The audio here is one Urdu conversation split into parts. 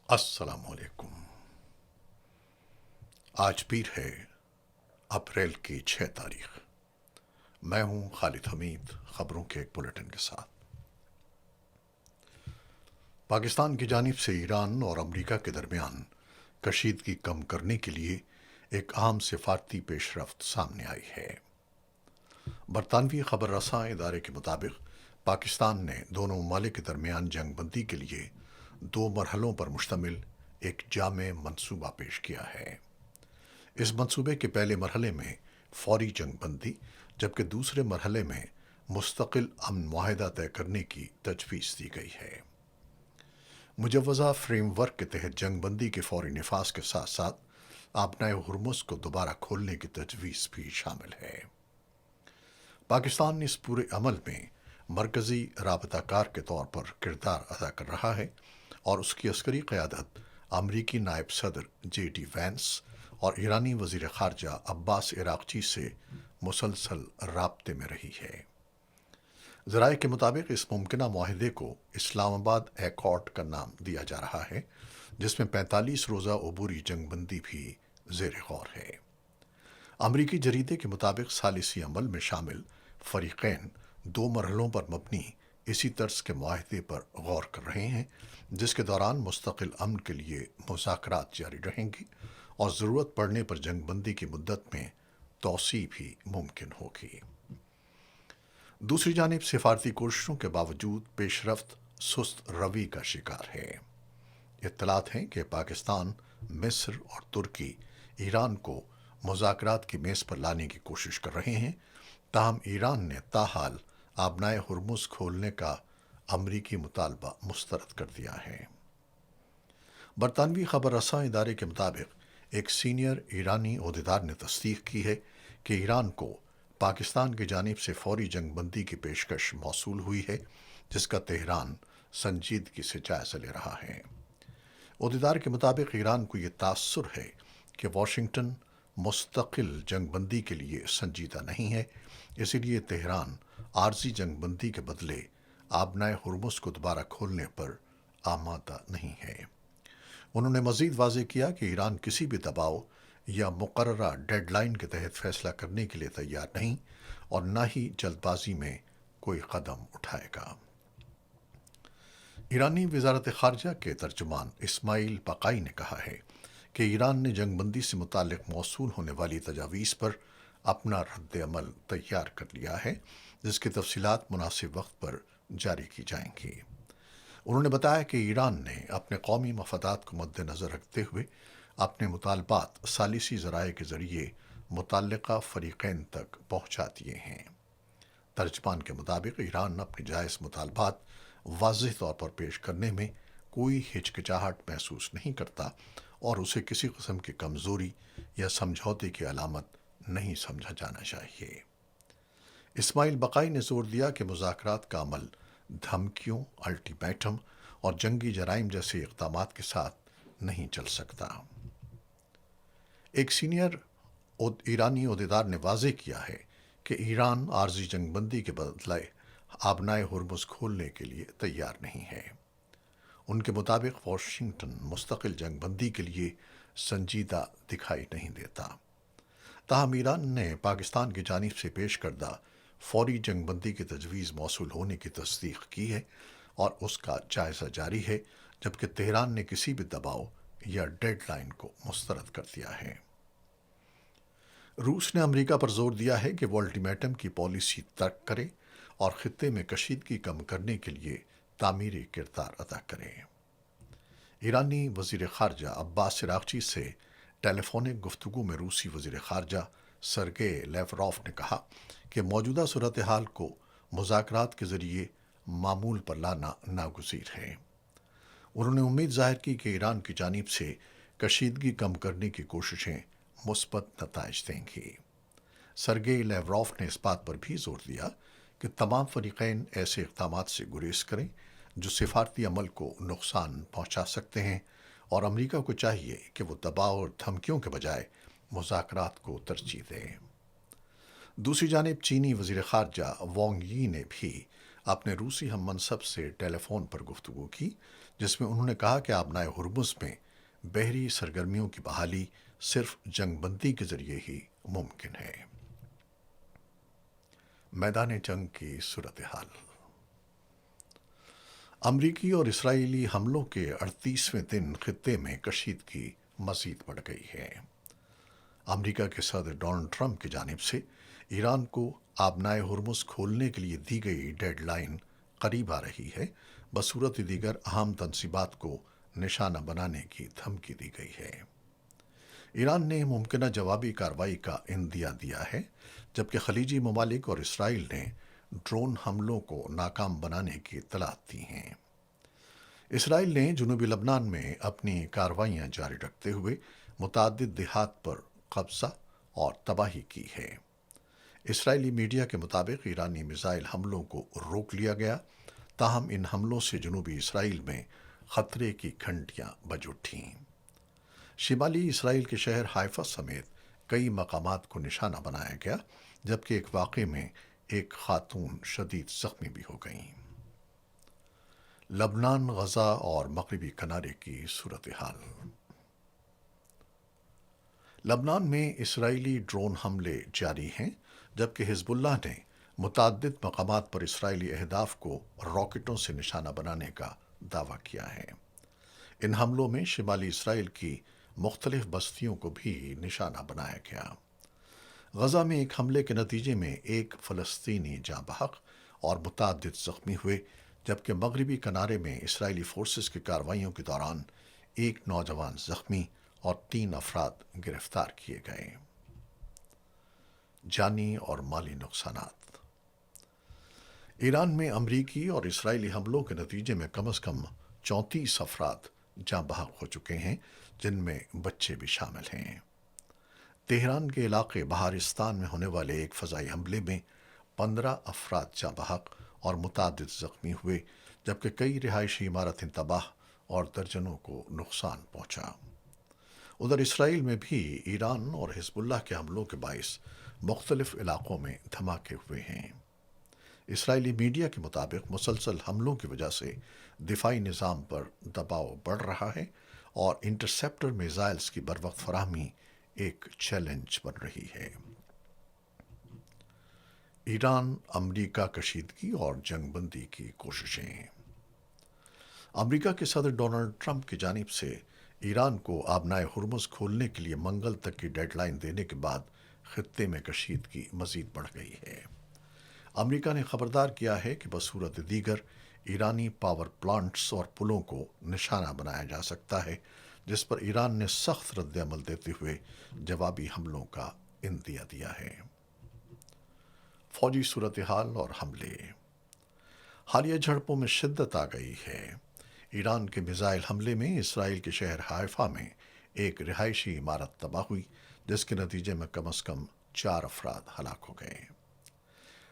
السلام علیکم۔ آج پیر ہے، اپریل کی 6 تاریخ۔ میں ہوں خالد حمید، خبروں کے ایک بلیٹن کے ساتھ۔ پاکستان کی جانب سے ایران اور امریکہ کے درمیان کشیدگی کم کرنے کے لیے ایک اہم سفارتی پیش رفت سامنے آئی ہے۔ برطانوی خبر رساں ادارے کے مطابق پاکستان نے دونوں ممالک کے درمیان جنگ بندی کے لیے 2 مرحلوں پر مشتمل ایک جامع منصوبہ پیش کیا ہے۔ اس منصوبے کے پہلے مرحلے میں فوری جنگ بندی، جبکہ دوسرے مرحلے میں مستقل امن معاہدہ طے کرنے کی تجویز دی گئی ہے۔ مجوزہ فریم ورک کے تحت جنگ بندی کے فوری نفاذ کے ساتھ ساتھ آبنائے ہرمز کو دوبارہ کھولنے کی تجویز بھی شامل ہے۔ پاکستان اس پورے عمل میں مرکزی رابطہ کار کے طور پر کردار ادا کر رہا ہے اور اس کی عسکری قیادت امریکی نائب صدر جے ڈی وینس اور ایرانی وزیر خارجہ عباس عراقچی سے مسلسل رابطے میں رہی ہے۔ ذرائع کے مطابق اس ممکنہ معاہدے کو اسلام آباد ایکارڈ کا نام دیا جا رہا ہے، جس میں 45 روزہ عبوری جنگ بندی بھی زیر غور ہے۔ امریکی جریدے کے مطابق ثالثی عمل میں شامل فریقین 2 مرحلوں پر مبنی اسی طرز کے معاہدے پر غور کر رہے ہیں، جس کے دوران مستقل امن کے لیے مذاکرات جاری رہیں گی اور ضرورت پڑنے پر جنگ بندی کی مدت میں توسیع بھی ممکن ہوگی۔ دوسری جانب سفارتی کوششوں کے باوجود پیش رفت سست روی کا شکار ہے۔ اطلاعات ہیں کہ پاکستان، مصر اور ترکی ایران کو مذاکرات کی میز پر لانے کی کوشش کر رہے ہیں، تاہم ایران نے تاحال آبنائے ہرمز کھولنے کا امریکی مطالبہ مسترد کر دیا ہے۔ برطانوی خبر رساں ادارے کے مطابق ایک سینئر ایرانی عہدیدار نے تصدیق کی ہے کہ ایران کو پاکستان کی جانب سے فوری جنگ بندی کی پیشکش موصول ہوئی ہے، جس کا تہران سنجیدگی سے جائزہ لے رہا ہے۔ عہدیدار کے مطابق ایران کو یہ تاثر ہے کہ واشنگٹن مستقل جنگ بندی کے لیے سنجیدہ نہیں ہے، اسی لیے تہران عارضی جنگ بندی کے بدلے آبنائے ہرمز کو دوبارہ کھولنے پر آمادہ نہیں ہے۔ انہوں نے مزید واضح کیا کہ ایران کسی بھی دباؤ یا مقررہ ڈیڈ لائن کے تحت فیصلہ کرنے کے لیے تیار نہیں اور نہ ہی جلد بازی میں کوئی قدم اٹھائے گا۔ ایرانی وزارت خارجہ کے ترجمان اسماعیل بقائی نے کہا ہے کہ ایران نے جنگ بندی سے متعلق موصول ہونے والی تجاویز پر اپنا رد عمل تیار کر لیا ہے، جس کی تفصیلات مناسب وقت پر جاری کی جائیں گی۔ انہوں نے بتایا کہ ایران نے اپنے قومی مفادات کو مد نظر رکھتے ہوئے اپنے مطالبات ثالثی ذرائع کے ذریعے متعلقہ فریقین تک پہنچا دیے ہیں۔ ترجمان کے مطابق ایران اپنے جائز مطالبات واضح طور پر پیش کرنے میں کوئی ہچکچاہٹ محسوس نہیں کرتا اور اسے کسی قسم کی کمزوری یا سمجھوتے کی علامت نہیں سمجھا جانا چاہیے۔ اسماعیل بقائی نے زور دیا کہ مذاکرات کا عمل دھمکیوں، الٹیمیٹم اور جنگی جرائم جیسے اقدامات کے ساتھ نہیں چل سکتا۔ ایک سینئر ایرانی عہدیدار نے واضح کیا ہے کہ ایران عارضی جنگ بندی کے بدلے آبنائے ہرمز کھولنے کے لیے تیار نہیں ہے۔ ان کے مطابق واشنگٹن مستقل جنگ بندی کے لیے سنجیدہ دکھائی نہیں دیتا۔ تاہم ایران نے پاکستان کی جانب سے پیش کردہ فوری جنگ بندی کی تجویز موصول ہونے کی تصدیق کی ہے اور اس کا جائزہ جاری ہے، جبکہ تہران نے کسی بھی دباؤ یا ڈیڈ لائن کو مسترد کر دیا ہے۔ روس نے امریکہ پر زور دیا ہے کہ وہ الٹیمیٹم کی پالیسی ترک کرے اور خطے میں کشیدگی کم کرنے کے لیے تعمیری کردار ادا کرے۔ ایرانی وزیر خارجہ عباس عراقچی سے ٹیلی فونک گفتگو میں روسی وزیر خارجہ سرگے لیوروف نے کہا کہ موجودہ صورتحال کو مذاکرات کے ذریعے معمول پر لانا ناگزیر ہے۔ انہوں نے امید ظاہر کی کہ ایران کی جانب سے کشیدگی کم کرنے کی کوششیں مثبت نتائج دیں گی۔ سرگے لیوروف نے اس بات پر بھی زور دیا کہ تمام فریقین ایسے اقدامات سے گریز کریں جو سفارتی عمل کو نقصان پہنچا سکتے ہیں، اور امریکہ کو چاہیے کہ وہ دباؤ اور دھمکیوں کے بجائے مذاکرات کو ترجیح دے۔ دوسری جانب چینی وزیر خارجہ وانگ یی نے بھی اپنے روسی ہم منصب سے ٹیلی فون پر گفتگو کی، جس میں انہوں نے کہا کہ آبنائے ہرمز میں بحری سرگرمیوں کی بحالی صرف جنگ بندی کے ذریعے ہی ممکن ہے۔ میدان جنگ کی صورتحال۔ امریکی اور اسرائیلی حملوں کے 38ویں دن خطے میں کشیدگی مزید بڑھ گئی ہے۔ امریکہ کے صدر ڈونلڈ ٹرمپ کی جانب سے ایران کو آبنائے ہرمز کھولنے کے لیے دی گئی ڈیڈ لائن قریب آ رہی ہے، بصورت دیگر اہم تنصیبات کو نشانہ بنانے کی دھمکی دی گئی ہے۔ ایران نے ممکنہ جوابی کارروائی کا عندیہ دیا ہے، جبکہ خلیجی ممالک اور اسرائیل نے ڈرون حملوں کو ناکام بنانے کی اطلاعات دی ہیں۔ اسرائیل نے جنوبی لبنان میں اپنی کارروائیاں جاری رکھتے ہوئے متعدد دیہات پر قبضہ اور تباہی کی ہے۔ اسرائیلی میڈیا کے مطابق ایرانی میزائل حملوں کو روک لیا گیا، تاہم ان حملوں سے جنوبی اسرائیل میں خطرے کی گھنٹیاں بج اٹھیں۔ شمالی اسرائیل کے شہر حائفہ سمیت کئی مقامات کو نشانہ بنایا گیا، جبکہ ایک واقعے میں ایک خاتون شدید زخمی بھی ہو گئیں۔ لبنان، غزہ اور مغربی کنارے کی صورتحال۔ لبنان میں اسرائیلی ڈرون حملے جاری ہیں، جبکہ حزب اللہ نے متعدد مقامات پر اسرائیلی اہداف کو راکٹوں سے نشانہ بنانے کا دعویٰ کیا ہے۔ ان حملوں میں شمالی اسرائیل کی مختلف بستیوں کو بھی نشانہ بنایا گیا۔ غزہ میں ایک حملے کے نتیجے میں ایک فلسطینی جاں بحق اور متعدد زخمی ہوئے، جبکہ مغربی کنارے میں اسرائیلی فورسز کی کارروائیوں کے دوران ایک نوجوان زخمی اور 3 افراد گرفتار کیے گئے۔ جانی اور مالی نقصانات۔ ایران میں امریکی اور اسرائیلی حملوں کے نتیجے میں کم از کم 34 افراد جاں بحق ہو چکے ہیں، جن میں بچے بھی شامل ہیں۔ تہران کے علاقے بہارستان میں ہونے والے ایک فضائی حملے میں 15 افراد جاں بحق اور متعدد زخمی ہوئے، جبکہ کئی رہائشی عمارتیں تباہ اور درجنوں کو نقصان پہنچا۔ ادھر اسرائیل میں بھی ایران اور حزب اللہ کے حملوں کے باعث مختلف علاقوں میں دھماکے ہوئے ہیں۔ اسرائیلی میڈیا کے مطابق مسلسل حملوں کی وجہ سے دفاعی نظام پر دباؤ بڑھ رہا ہے اور انٹرسیپٹر میزائلز کی بروقت فراہمی ایک چیلنج بن رہی ہے۔ ایران امریکہ کشیدگی اور جنگ بندی کی کوششیں۔ امریکہ کے صدر ڈونلڈ ٹرمپ کی جانب سے ایران کو آبنائے ہرمز کھولنے کے لیے منگل تک کی ڈیڈ لائن دینے کے بعد خطے میں کشیدگی مزید بڑھ گئی ہے۔ امریکہ نے خبردار کیا ہے کہ بصورت دیگر ایرانی پاور پلانٹس اور پلوں کو نشانہ بنایا جا سکتا ہے، جس پر ایران نے سخت رد عمل دیتے ہوئے جوابی حملوں کا عندیہ دیا ہے۔ فوجی صورتحال اور حملے۔ حالیہ جھڑپوں میں شدت آ گئی ہے۔ ایران کے میزائل حملے میں اسرائیل کے شہر حائفہ میں ایک رہائشی عمارت تباہ ہوئی، جس کے نتیجے میں کم از کم 4 افراد ہلاک ہو گئے۔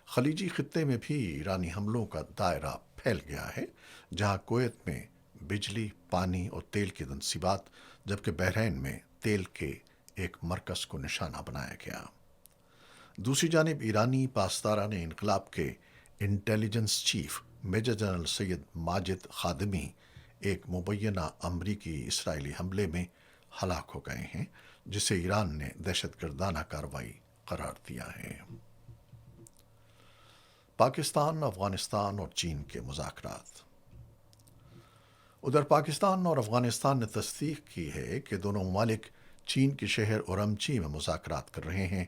خلیجی خطے میں بھی ایرانی حملوں کا دائرہ پھیل گیا ہے، جہاں کویت میں بجلی، پانی اور تیل کی تنصیبات، جبکہ بحرین میں تیل کے ایک مرکز کو نشانہ بنایا گیا۔ دوسری جانب ایرانی پاسداران انقلاب کے انٹیلیجنس چیف میجر جنرل سید ماجد خادمی ایک مبینہ امریکی اسرائیلی حملے میں ہلاک ہو گئے ہیں، جسے ایران نے دہشت گردانہ کارروائی قرار دیا ہے۔ پاکستان، افغانستان اور چین کے مذاکرات۔ ادھر پاکستان اور افغانستان نے تصدیق کی ہے کہ دونوں ممالک چین کے شہر اورمچی میں مذاکرات کر رہے ہیں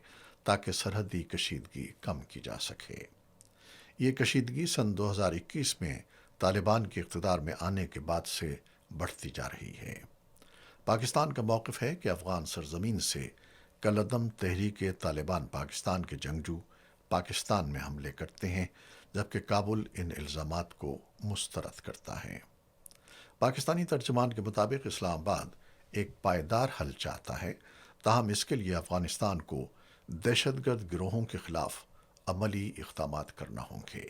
تاکہ سرحدی کشیدگی کم کی جا سکے۔ یہ کشیدگی سن 2021 میں طالبان کے اقتدار میں آنے کے بعد سے بڑھتی جا رہی ہے۔ پاکستان کا موقف ہے کہ افغان سرزمین سے کالعدم تحریک طالبان پاکستان کے جنگجو پاکستان میں حملے کرتے ہیں، جبکہ کابل ان الزامات کو مسترد کرتا ہے۔ پاکستانی ترجمان کے مطابق اسلام آباد ایک پائیدار حل چاہتا ہے، تاہم اس کے لیے افغانستان کو دہشت گرد گروہوں کے خلاف عملی اقدامات کرنا ہوں گے۔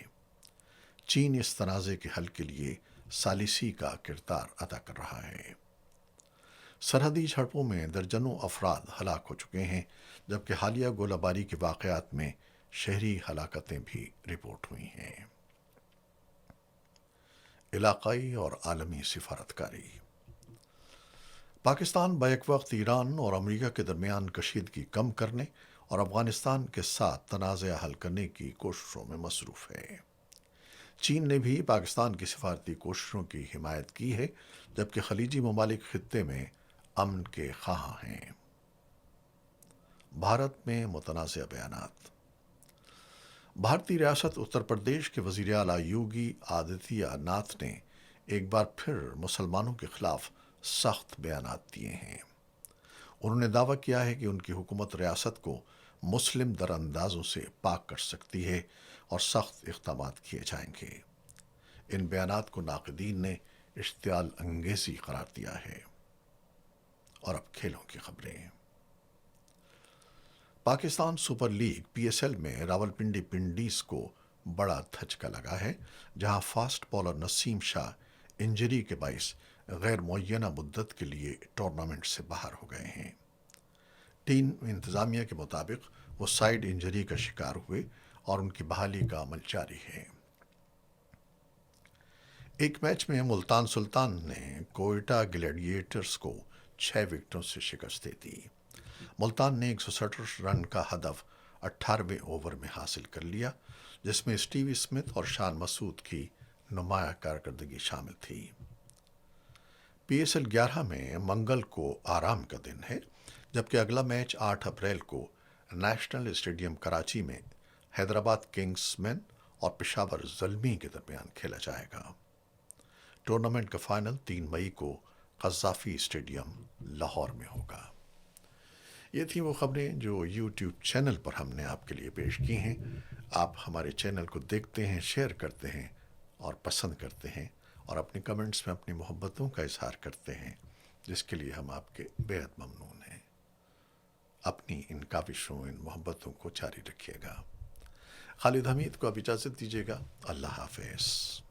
چین اس تنازع کے حل کے لیے ثالثی کا کردار ادا کر رہا ہے۔ سرحدی جھڑپوں میں درجنوں افراد ہلاک ہو چکے ہیں، جبکہ حالیہ گولہ باری کے واقعات میں شہری ہلاکتیں بھی رپورٹ ہوئی ہیں۔ علاقائی اور عالمی سفارتکاری۔ پاکستان بیک وقت ایران اور امریکہ کے درمیان کشیدگی کم کرنے اور افغانستان کے ساتھ تنازع حل کرنے کی کوششوں میں مصروف ہے۔ چین نے بھی پاکستان کی سفارتی کوششوں کی حمایت کی ہے، جبکہ خلیجی ممالک خطے میں امن کے خواہاں ہیں۔ بھارت میں متنازع بیانات۔ بھارتی ریاست اتر پردیش کے وزیر اعلیٰ یوگی آدتیہ ناتھ نے ایک بار پھر مسلمانوں کے خلاف سخت بیانات دیے ہیں۔ انہوں نے دعویٰ کیا ہے کہ ان کی حکومت ریاست کو مسلم در اندازوں سے پاک کر سکتی ہے اور سخت اقدامات کیے جائیں گے۔ ان بیانات کو ناقدین نے اشتعال انگیزی قرار دیا ہے۔ اور اب کھیلوں کی خبریں۔ Pakistan super league P S L میں راولپنڈی پنڈیز کو بڑا دھچکا لگا ہے، جہاں فاسٹ بالر نسیم شاہ انجری کے باعث غیر معینہ مدت کے لیے ٹورنامنٹ سے باہر ہو گئے ہیں۔ ٹیم انتظامیہ کے مطابق وہ سائیڈ انجری کا شکار ہوئے اور ان کی بحالی کا عمل جاری ہے۔ ایک میچ میں ملتان سلطان نے کوئٹہ گلیڈیٹرز کو 6 وکٹوں سے شکست دے دی۔ ملتان نے 167 رن کا ہدف 18ویں اوور میں حاصل کر لیا، جس میں اسٹیو اسمتھ اور شان مسعود کی نمایاں کارکردگی شامل تھی۔ پی ایس ایل 11 میں منگل کو آرام کا دن ہے، جبکہ اگلا میچ 8 اپریل کو نیشنل اسٹیڈیم کراچی میں حیدرآباد کنگز مین اور پشاور زلمی کے درمیان کھیلا جائے گا۔ ٹورنامنٹ کا فائنل 3 مئی کو قذافی اسٹیڈیم لاہور میں ہوگا۔ یہ تھیں وہ خبریں جو یوٹیوب چینل پر ہم نے آپ کے لیے پیش کی ہیں۔ آپ ہمارے چینل کو دیکھتے ہیں، شیئر کرتے ہیں اور پسند کرتے ہیں، اور اپنے کمنٹس میں اپنی محبتوں کا اظہار کرتے ہیں، جس کے لیے ہم آپ کے بےحد ممنون ہیں۔ اپنی ان کاوشوں، ان محبتوں کو جاری رکھیے گا۔ خالد حمید کو اب اجازت دیجیے گا۔ اللہ حافظ۔